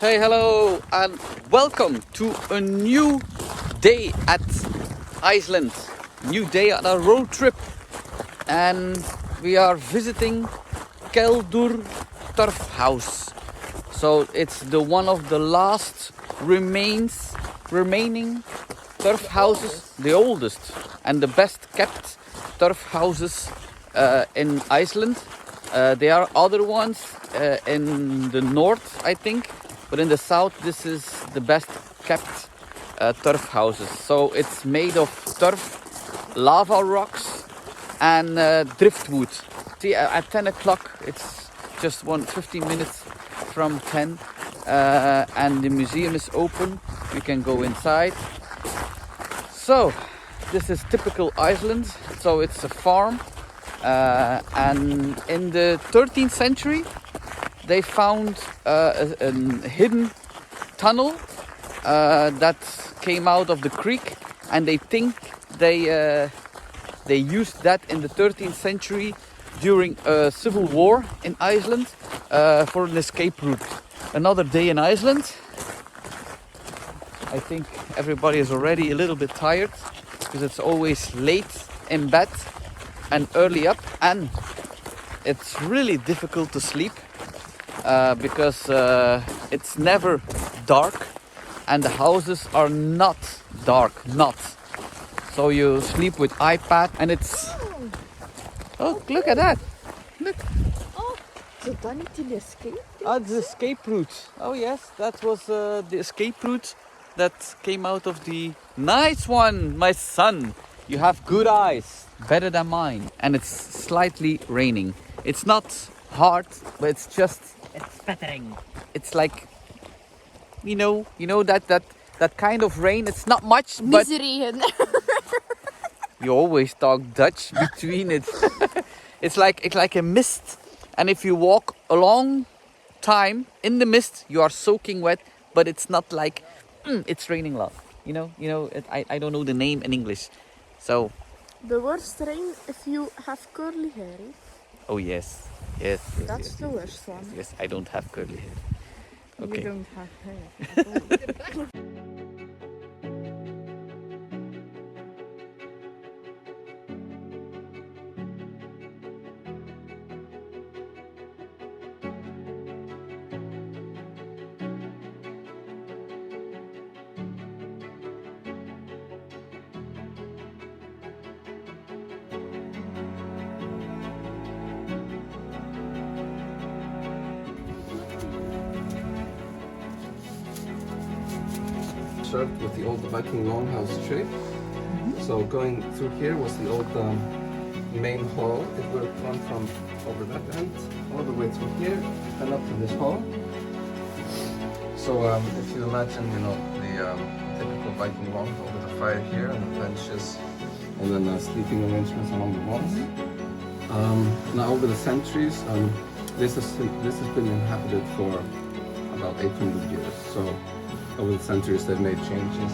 Hey, hello, and welcome to a new day at Iceland. New day at our road trip, and we are visiting Keldur Turf house. So it's the one of the last remaining turf houses, the oldest and the best kept turf houses in Iceland. There are other ones in the north, I think. But in the south, this is the best kept turf houses. So it's made of turf, lava rocks, and driftwood. See, at 10 o'clock, it's just 15 minutes from 10, and the museum is open. You can go inside. So this is typical Iceland. So it's a farm, and in the 13th century, they found a hidden tunnel that came out of the creek, and they think they used that in the 13th century during a civil war in Iceland for an escape route. Another day in Iceland. I think everybody is already a little bit tired because it's always late in bed and early up, and it's really difficult to sleep. Because it's never dark and the houses are not dark, so you sleep with iPad and it's look at that, look. So dan niet die escape? The escape route. Oh yes, that was the escape route that came out of the nice one, my son. You have good eyes, better than mine. And it's slightly raining. It's not hard, but it's spattering. It's like, you know that kind of rain. It's not much, but Misery. you always talk Dutch between it. It's like a mist, and if you walk a long time in the mist, you are soaking wet. But it's not like it's raining a lot. I don't know the name in English, so. The worst rain if you have curly hair. Oh yes. That's the worst one. Yes, I don't have curly hair. Okay. You don't have hair. Served with the old Viking longhouse tree. So going through here was the old main hall. It would run from over that end all the way through here and up to this hall. So if you imagine, the typical Viking long hall with a fire here and the benches, and then sleeping arrangements along the walls. Now over the centuries, this has been inhabited for about 800 years. So over the centuries, they've made changes.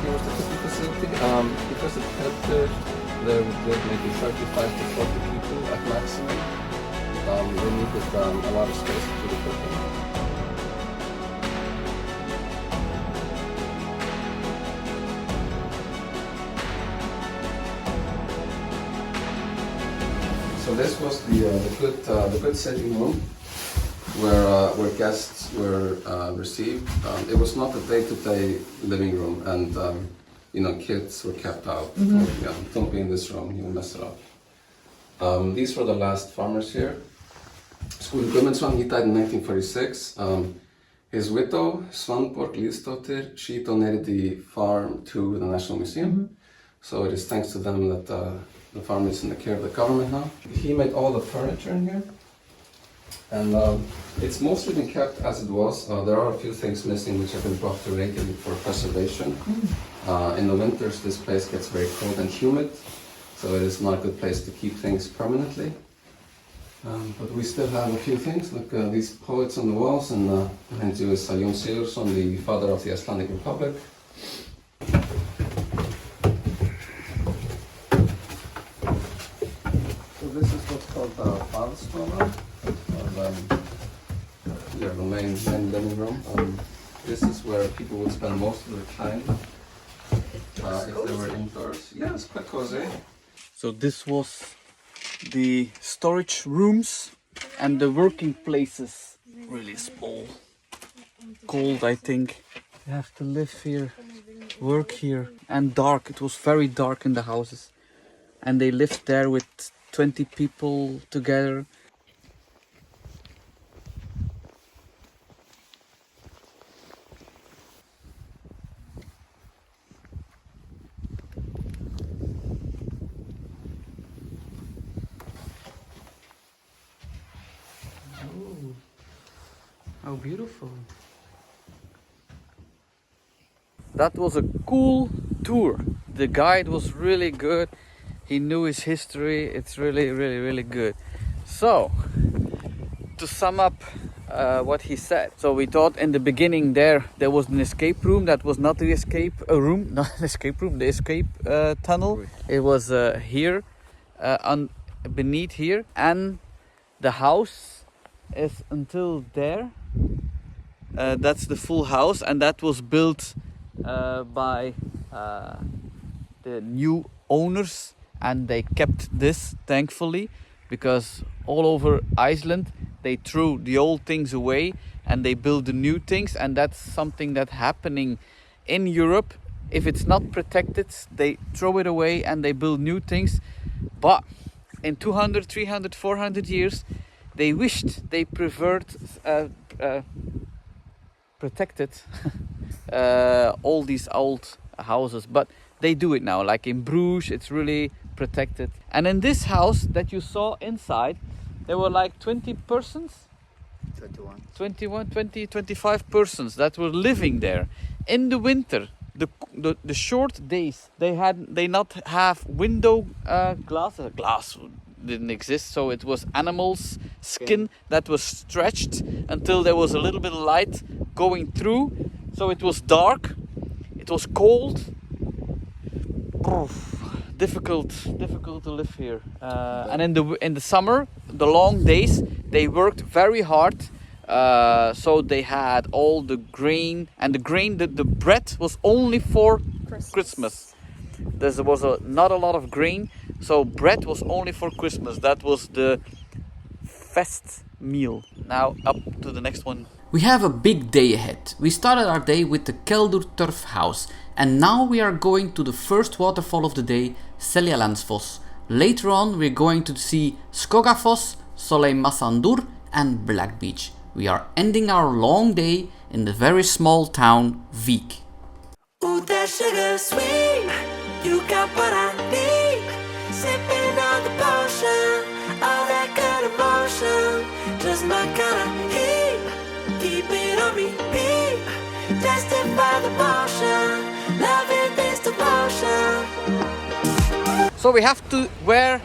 Here was the cooking facility. Because of Keldur, there would live maybe 35 to 40 people at maximum. They needed a lot of space to do the cooking. So this was the good sitting room where guests were received. It was not a day-to-day living room, and kids were kept out. Don't be in this room, you'll mess it up. These were the last farmers here. Skogafoss, he died in 1946. His widow, Svanborg Lýðsdóttir, she donated the farm to the National Museum. So it is thanks to them that the farm is in the care of the government now. He made all the furniture in here. And it's mostly been kept as it was. There are a few things missing which have been brought to Reykjavik for preservation. In the winters, this place gets very cold and humid, so it is not a good place to keep things permanently. But we still have a few things, like these poets on the walls, and behind you is Jón Sigurðsson, the father of the Icelandic Republic. So this is what's called the baðstofa, or the main living room. This is where people would spend most of their time if they were indoors. Yeah, it's quite cozy. So this was the storage rooms and the working places. Really small, cold, I think. You have to live here, work here, and dark. It was very dark in the houses, and they lived there with 20 people together. How beautiful. That was a cool tour. The guide was really good. He knew his history. It's really good. So, to sum up what he said. So we thought in the beginning there was an escape room. That was not the escape room, not an escape room, the escape tunnel. It was here, beneath here. And the house is until there. That's the full house, and that was built by the new owners, and they kept this, thankfully, because all over Iceland they threw the old things away and they build the new things, and that's something that's happening in Europe. If it's not protected, they throw it away and they build new things. But in 200, 300, 400 years they wished they protected all these old houses, but they do it now. Like in Bruges, it's really protected. And in this house that you saw inside, there were like 20 persons, 25 persons that were living there. In the winter, the short days, they not have window glass didn't exist, so it was animals' skin that was stretched until there was a little bit of light going through. So it was dark, it was cold. Difficult to live here. And in the summer, the long days, they worked very hard. So they had all the grain, and the bread was only for Christmas. There was not a lot of grain, so bread was only for Christmas. That was the fest meal. Now up to the next one. We have a big day ahead. We started our day with the Keldur Turf house, and now we are going to the first waterfall of the day, Seljalandsfoss. Later on we're going to see Skogafoss, Solheimasandur and Black Beach. We are ending our long day in the very small town Vík. Ooh, that sugar sweet, you got what I need. Sipping on the potion, all that good emotion, just my kind of heat. Keep it on repeat, tested by the motion, loving this devotion. So we have to wear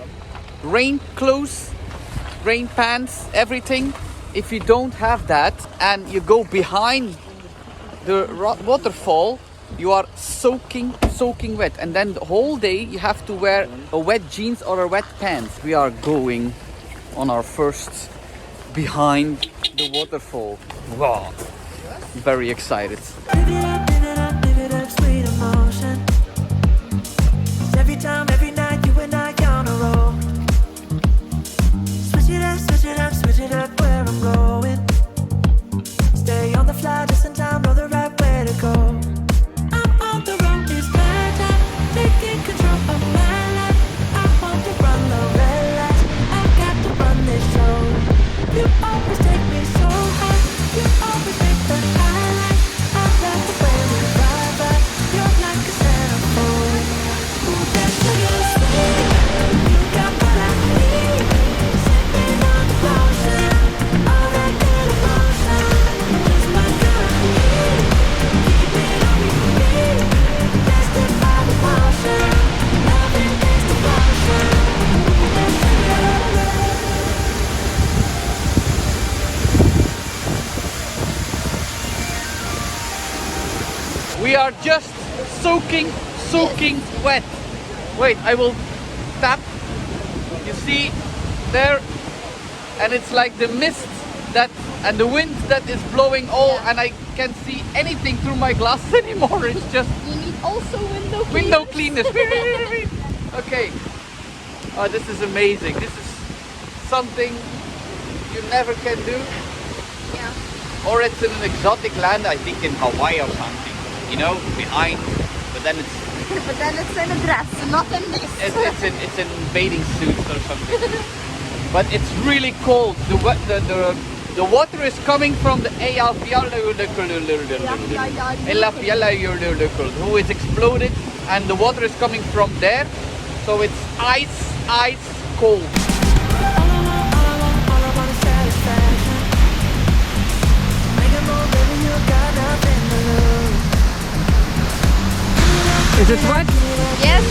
rain clothes, rain pants, everything. If you don't have that and you go behind the waterfall, you are soaking wet, and then the whole day you have to wear a wet jeans or a wet pants. We are going on our first behind the waterfall. Wow, very excited. Live it up, sweet emotion. Every time, every night, you and I on a roll. Switch it up where I'm going. Stay on the fly just in time, know the right way to go. I'm on the road, it's my time, taking control of my life. I want to run the red lights, I've got to run this show. You always take me so high, you always make the highlights. I love the way are just soaking wet. Wait, I will tap. You see there, and it's like the mist that and the wind that is blowing all, and I can't see anything through my glasses anymore. It's just You need also window cleaners. Okay. Oh, this is amazing. This is something you never can do. Yeah. Or it's in an exotic land, I think in Hawaii or something. You know, behind. But then it's But then it's in a dress, not in this. it's in bathing suits or something. But it's really cold. The water is coming from the Eyjafjallajökull, who is exploded, and the water is coming from there. So it's ice cold. Is it wet? Yes.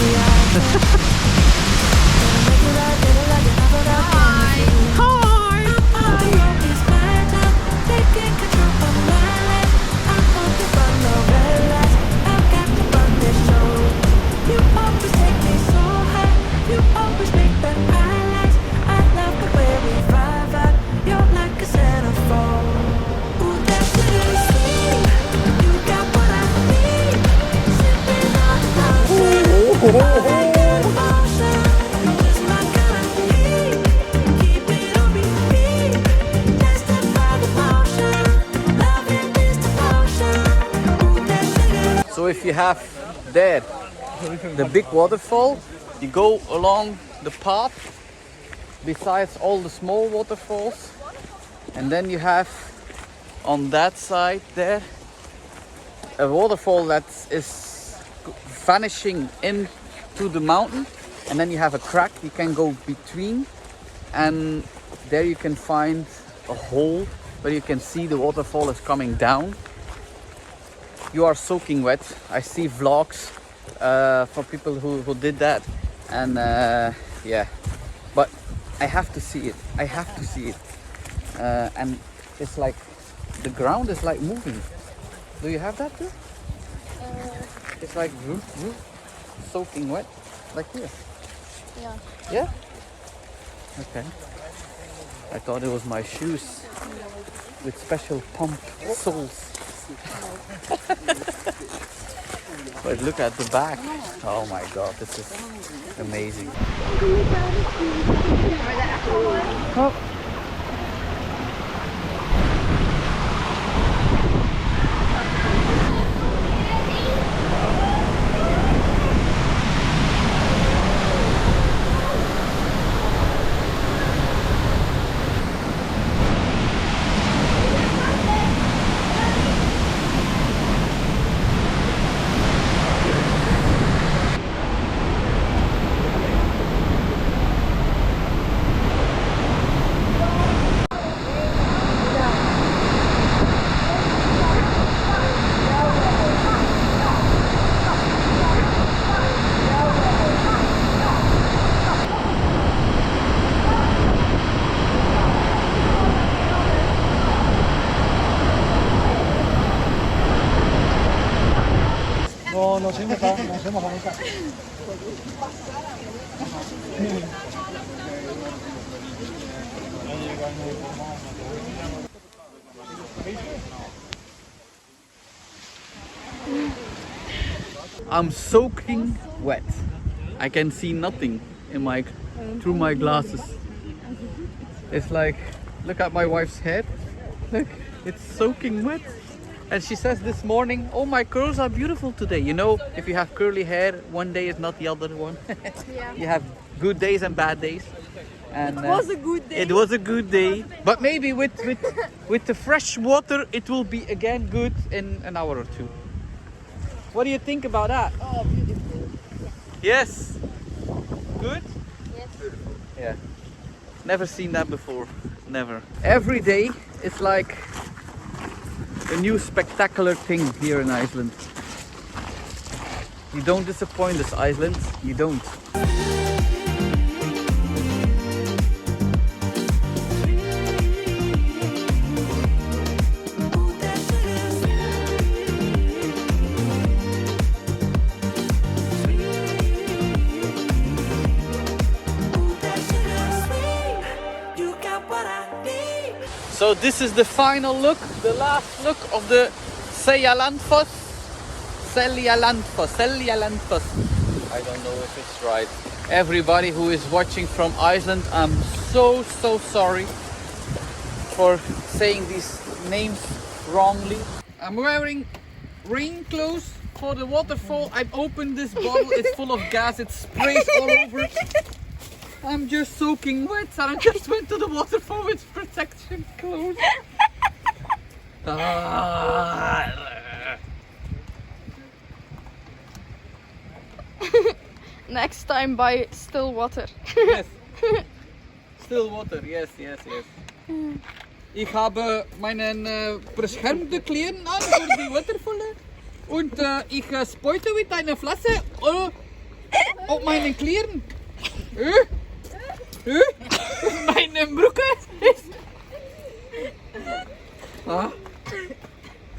So if you have there the big waterfall, you go along the path besides all the small waterfalls, and then you have on that side there a waterfall that is vanishing into the mountain, and then you have a crack you can go between, and there you can find a hole where you can see the waterfall is coming down. You are soaking wet. I see vlogs for people who did that, and yeah, but I have to see it. I have to see it. And it's like the ground is like moving. Do you have that too? It's like soaking wet, like here. Yeah. Yeah? Okay. I thought it was my shoes with special pump soles. But look at the back. Oh my god, this is amazing. Oh. I'm soaking wet. I can see nothing in through my glasses. It's like, look at my wife's head. Look, it's soaking wet. And she says this morning, oh, my curls are beautiful today. You know, if you have curly hair, one day is not the other one. Yeah. You have good days and bad days. And It was a good day. It was a good day. But maybe with the fresh water, it will be again good in an hour or two. What do you think about that? Oh, beautiful. Yes. Good? Yes. Yeah. Never seen that before. Never. Every day it's like a new spectacular thing here in Iceland. You don't disappoint us, Iceland. You don't. So this is the final look, the last look of the Seljalandsfoss. Seljalandsfoss. I don't know if it's right. Everybody who is watching from Iceland, I'm so sorry for saying these names wrongly. I'm wearing rain clothes for the waterfall. I've opened this bottle, it's full of gas, it sprays all over. I'm just soaking wet and I just went to the waterfall with protection clothes. Next time buy still water. Yes. Still water, yes. Ich habe meinen beschermte Kleidung an für die Waterfalle und ich spoite mit einer Flasche auf meinen Kleidung. Meine Brücke ist...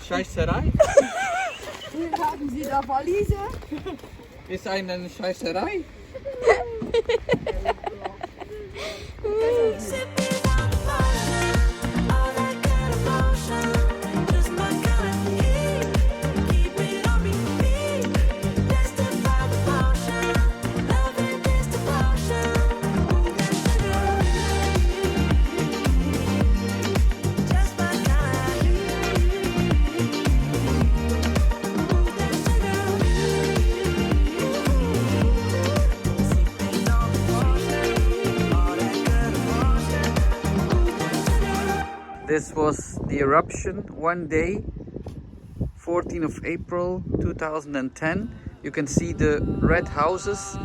Scheißerei. Hier haben Sie da Valise. Ist eine Scheißerei. This was the eruption one day, 14th of April 2010. You can see the red houses.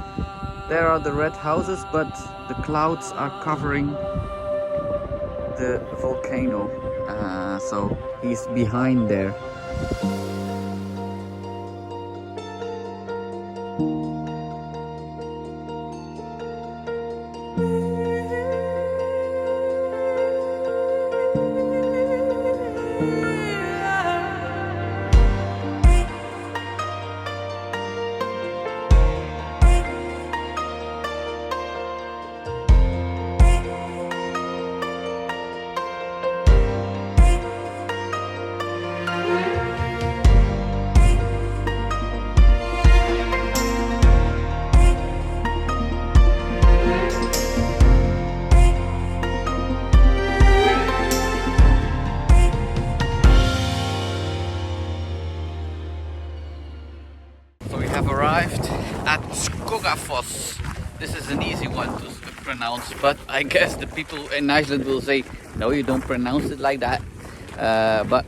There are the red houses, but the clouds are covering the volcano. So he's behind there. Arrived at Skogafoss. This is an easy one to pronounce, but I guess the people in Iceland will say, no, you don't pronounce it like that. But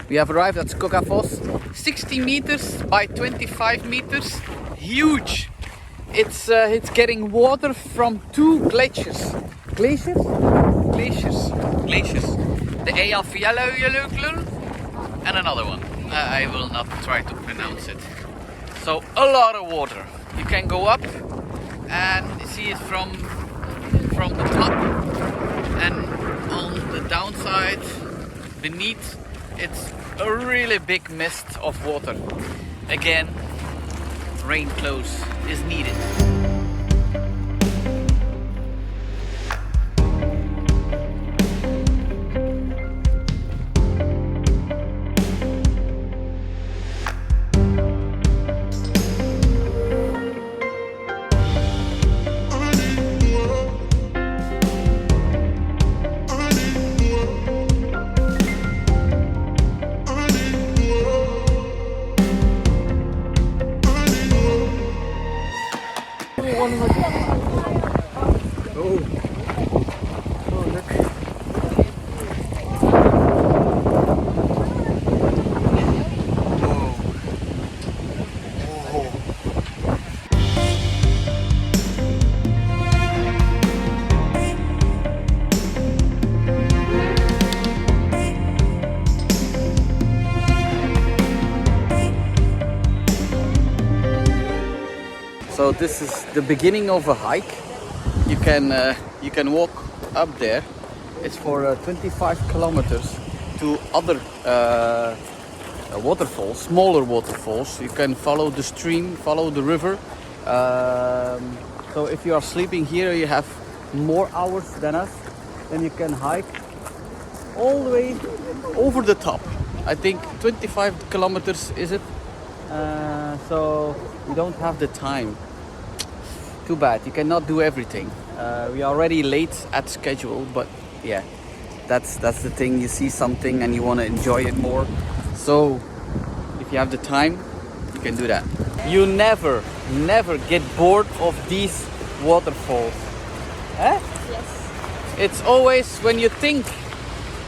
we have arrived at Skogafoss, 60 meters by 25 meters, huge. It's getting water from two glaciers. Glaciers? The Eyjafjallajökull and another one. I will not try to pronounce it. So a lot of water. You can go up and see it from the top, and on the downside beneath it's a really big mist of water. Again, rain clothes is needed. So this is the beginning of a hike. You can walk up there. It's for 25 kilometers to other waterfalls, smaller waterfalls. You can follow the stream, follow the river. So if you are sleeping here, you have more hours than us. Then you can hike all the way over the top. I think 25 kilometers is it? So we don't have the time. Too bad, you cannot do everything. We are already late at schedule, but yeah, that's the thing. You see something and you want to enjoy it more. So if you have the time, you can do that. You never get bored of these waterfalls. Eh? Yes. It's always when you think,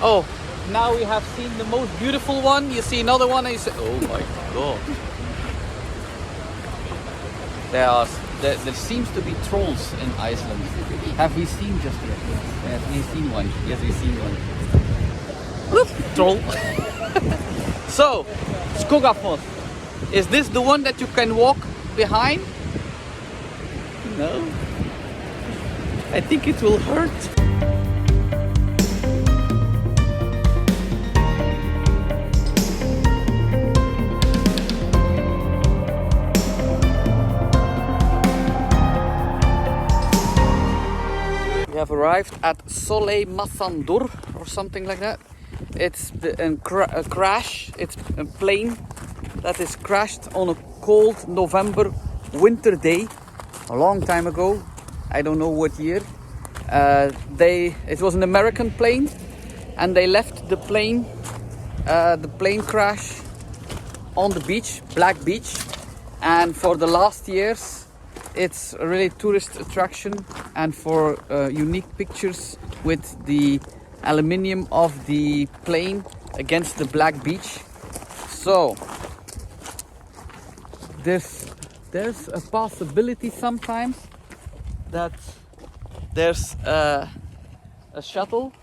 oh, now we have seen the most beautiful one, you see another one and you say, oh my god. There seems to be trolls in Iceland. Have we seen just yet? Yes, we've seen one. Yes, we've seen one. Whoop, troll. So, Skogafoss. Is this the one that you can walk behind? No. I think it will hurt. We have arrived at Solheimasandur or something like that. It's a crash. It's a plane that is crashed on a cold November winter day a long time ago. I don't know what year. It was an American plane, and they left the plane crash on the beach, Black Beach, and for the last years it's a really tourist attraction, and for unique pictures with the aluminium of the plane against the Black Beach. So there's a possibility sometimes that there's a shuttle.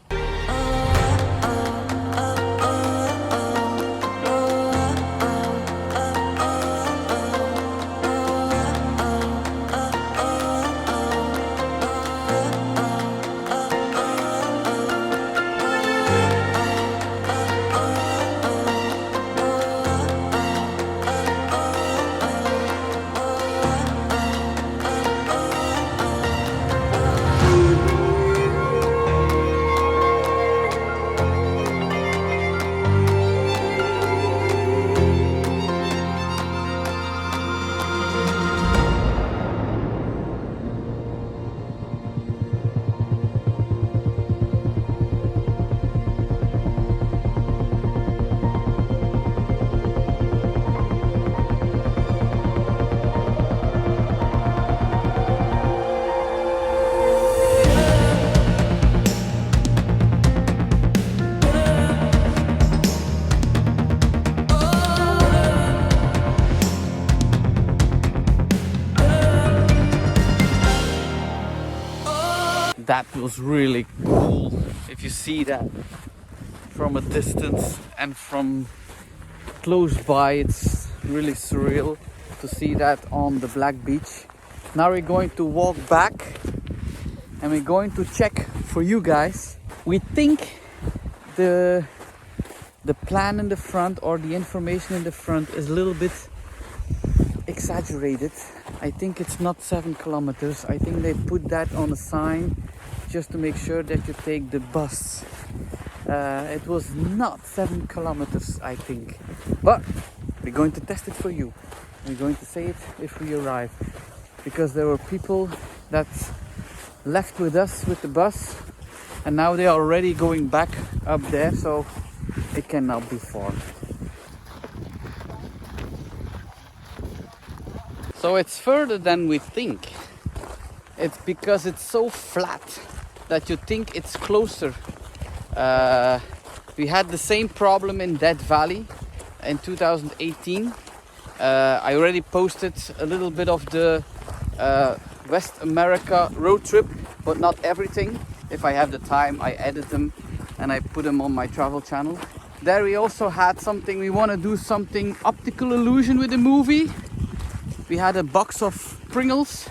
That was really cool. If you see that from a distance and from close by, it's really surreal to see that on the Black Beach. Now we're going to walk back and we're going to check for you guys. We think the plan in the front or the information in the front is a little bit exaggerated. I think it's not 7 kilometers. I think they put that on a sign just to make sure that you take the bus. It was not 7 kilometers, I think. But we're going to test it for you. We're going to say it if we arrive. Because there were people that left with us with the bus and now they are already going back up there, so it cannot be far. So it's further than we think. It's because it's so flat that you think it's closer. We had the same problem in Death Valley in 2018. I already posted a little bit of the West America road trip, but not everything. If I have the time, I edit them and I put them on my travel channel. There we also had something, we want to do something optical illusion with the movie. We had a box of Pringles.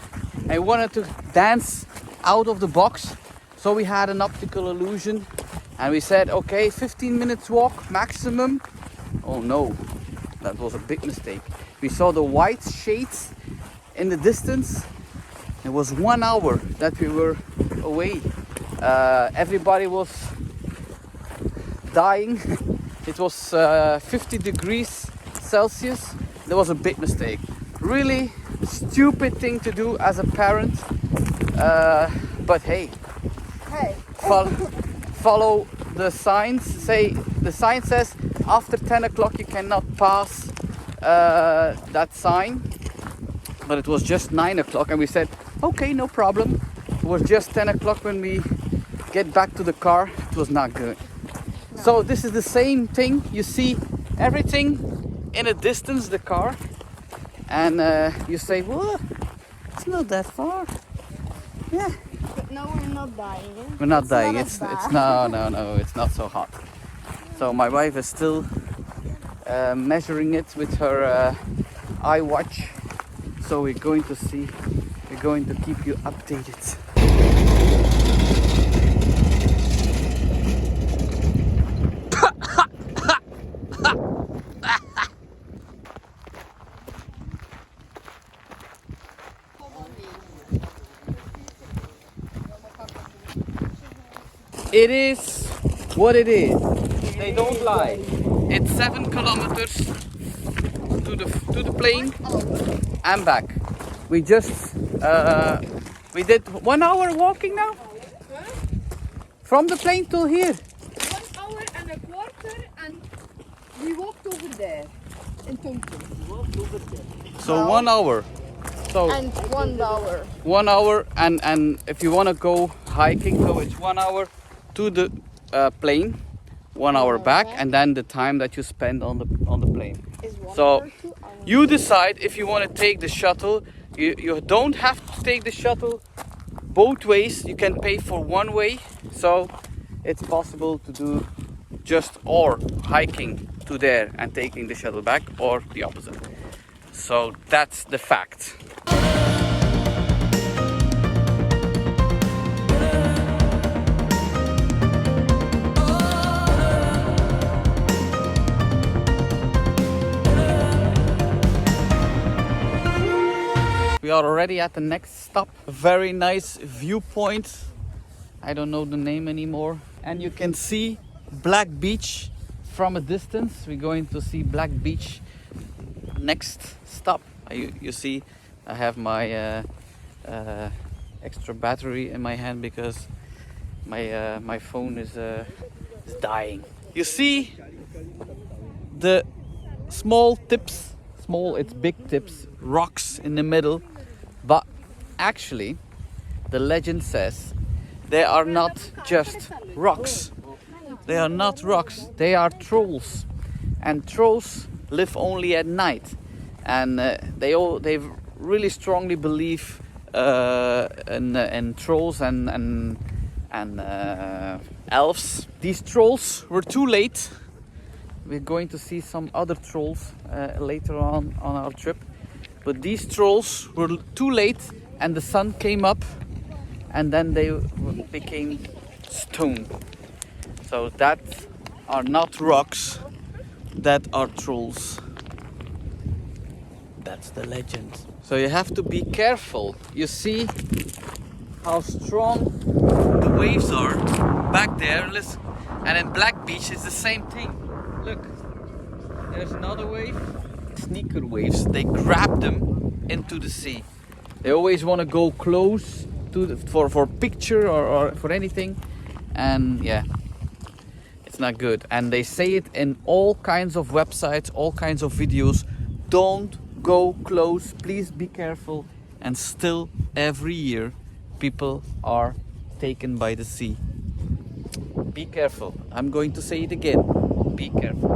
I wanted to dance out of the box. So we had an optical illusion and we said, okay, 15 minutes walk maximum. Oh no, that was a big mistake. We saw the white shades in the distance. It was 1 hour that we were away. Everybody was dying. It was 50 degrees Celsius. That was a big mistake. Really stupid thing to do as a parent. But hey, follow the signs. The sign says after 10 o'clock you cannot pass that sign. But it was just 9 o'clock and we said, okay, no problem. It was just 10 o'clock when we get back to the car. It was not good. No. So this is the same thing. You see everything in a distance, the car. And you say, well, it's not that far. Yeah. But no, we're not dying. Eh? We're not dying. Not It's no. It's not so hot. So my wife is still measuring it with her iWatch. So we're going to see. We're going to keep you updated. It is what it is. They don't lie. It's 7 kilometers to the plane and back. We just we did 1 hour walking now. From the plane till here. 1 hour and a quarter, and we walked over there in Tuntum. So 1 hour. So And 1 hour. 1 hour, and if you want to go hiking, so it's 1 hour to the plane, 1 hour back, and then the time that you spend on the plane. So you decide if you want to take the shuttle. You don't have to take the shuttle both ways. You can pay for one way, so it's possible to do just or hiking to there and taking the shuttle back, or the opposite. So that's the fact. We are already at the next stop. A very nice viewpoint. I don't know the name anymore. And you can see Black Beach from a distance. We're going to see Black Beach next stop. You see, I have my extra battery in my hand because my phone is dying. You see the small tips, it's big tips, rocks in the middle. But actually, the legend says they are not just rocks. They are not rocks. They are trolls, and trolls live only at night. And they really strongly believe in trolls and elves. These trolls were too late. We're going to see some other trolls later on our trip. But these trolls were too late and the sun came up and then they became stone. So that are not rocks, that are trolls. That's the legend. So you have to be careful. You see how strong the waves are back there. Listen. And in Black Beach it's the same thing. Look, there's another wave. Sneaker waves, they grab them into the sea. They always want to go close to for picture or for anything, and yeah, it's not good. And they say it in all kinds of websites, all kinds of videos. Don't go close, please be careful. And still every year people are taken by the sea. Be careful. I'm going to say it again. Be careful.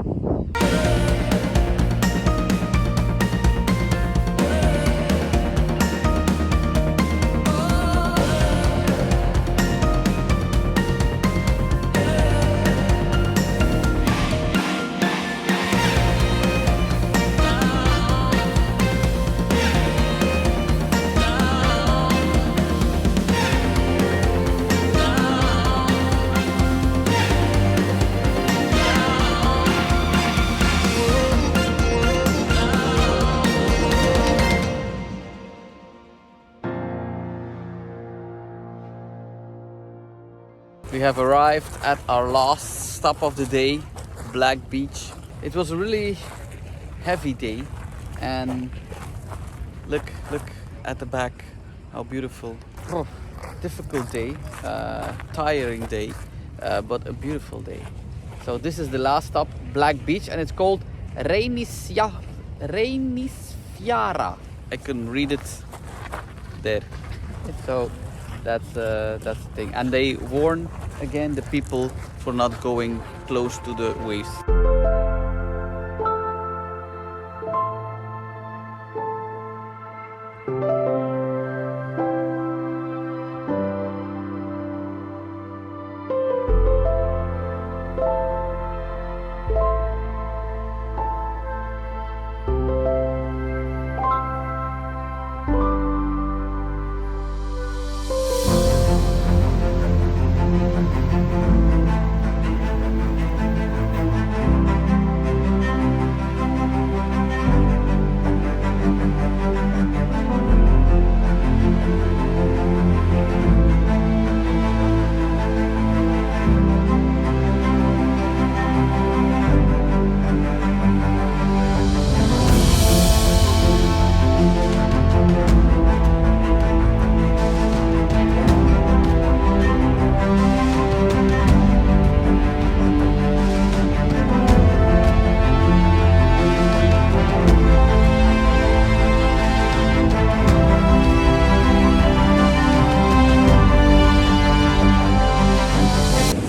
We have arrived at our last stop of the day, Black Beach. It was a really heavy day, and look at the back, how beautiful. Oh, difficult day, tiring day, but a beautiful day. So this is the last stop, Black Beach, and it's called Reynisfjara. I couldn't read it there. So that's the thing. And they warn again the people for not going close to the waves.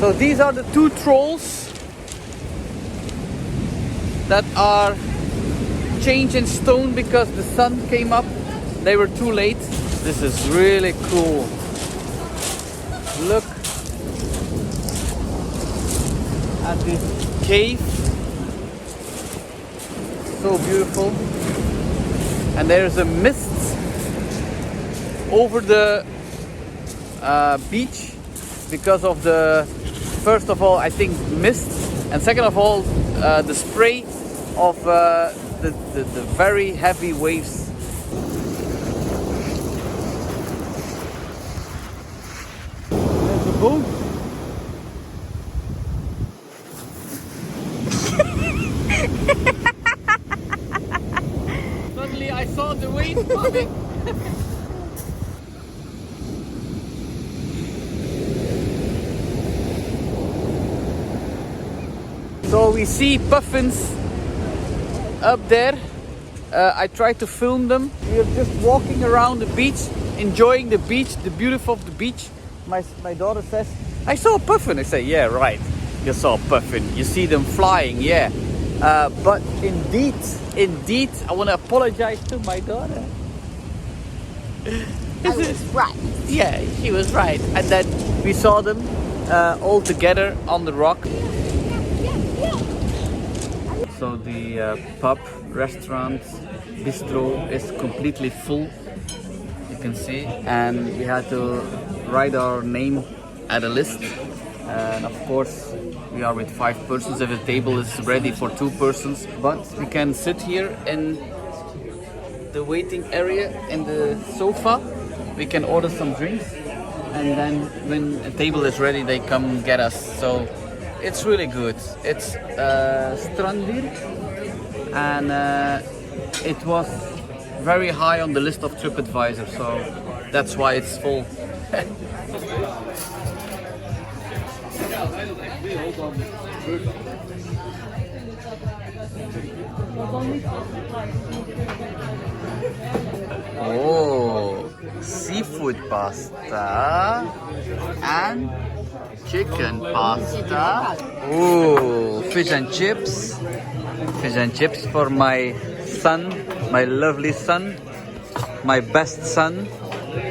So these are the two trolls that are changed in stone because the sun came up. They were too late. This is really cool. Look at this cave. So beautiful. And there's a mist over the beach because of the, first of all, I think mist, and second of all, the spray of the very heavy waves. There's a boat. Suddenly I saw the waves coming. So we see puffins up there. I tried to film them. We are just walking around the beach, enjoying the beach, the beauty of the beach. My daughter says, I saw a puffin. I say, yeah, right. You saw a puffin. You see them flying, yeah. But indeed, I want to apologize to my daughter. I was right. Yeah, she was right. And then we saw them all together on the rock. So the pub, restaurant, bistro is completely full, you can see, and we had to write our name at a list. And of course, we are with 5 persons. If the table is ready for 2 persons, but we can sit here in the waiting area in the sofa. We can order some drinks, and then when a table is ready, they come get us. So it's really good. It's Strandir, and it was very high on the list of TripAdvisor, so that's why it's full. Oh, seafood pasta and chicken pasta. Oh, fish and chips. Fish and chips for my son, my lovely son, my best son.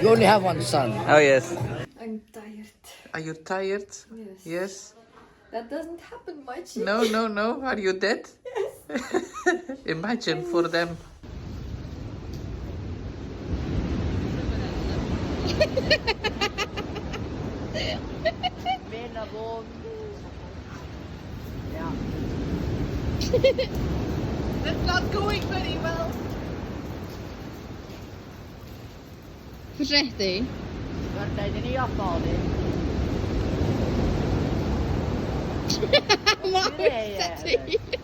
You only have one son. Oh yes. I'm tired. Are you tired? Yes. Yes. That doesn't happen much. No. Are you dead? Yes. Imagine for them. That's not going very well. Voorzichtig. Waar zijn er niet afvallen? Marmosetti.